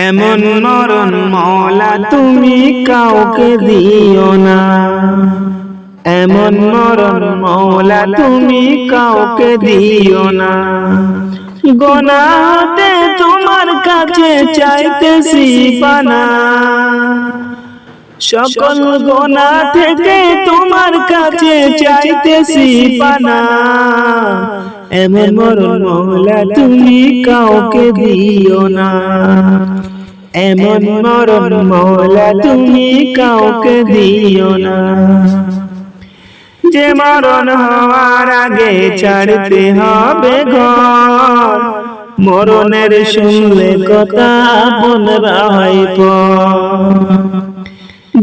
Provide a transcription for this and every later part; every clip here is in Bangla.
এমন মরণ মওলা তুমি কাউকে দিও না, এমন মরণ মওলা তুমি কাউকে দিও না। গুনাহতে তোমার কাছে চাইতেছি পানা, সকল গুনাহ থেকে তোমার কাছে চাইতেছি পানা। এমন মরণ মওলা তুমি কাউকে দিও না, এমন মরণ মওলা তুমি কাউকে দিও না। যে মরণ হওয়ার আগে ছাড়তে হবে ঘর, মরণের শুনলে কথা বোনরা হয় পর।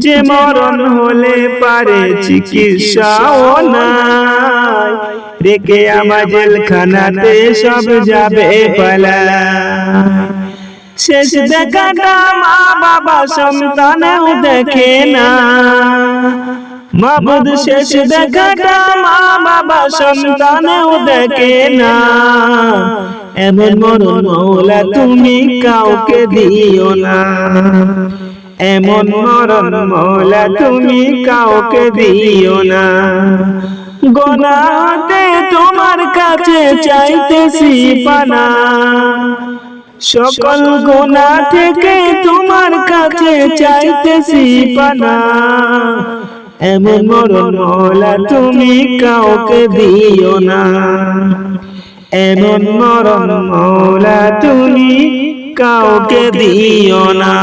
যে মরণ হলে পারে চিকিৎসাও নাই, রেখে আমার জেলখানাতে সব যাবে পালায়। শেষ দেখাটা মা বাবা সন্তানেও দেখে না, মাবুদ শেষ দেখাটা মা বাবা সন্তানেও দেখে না। এমন মরণ মওলা তুমি কাউকে দিও না, এমন মরণ মওলা তুমি কাউকে দিও না। গুনাহতে তোমার কাছে চাইতেছি পানা, সকল গুনাহ থেকে তোমার কাছে চাইতেছি পানা। এমন মরণ মওলা তুমি কাউকে দিও না, এমন মরণ মওলা তুমি কাউকে দিও না।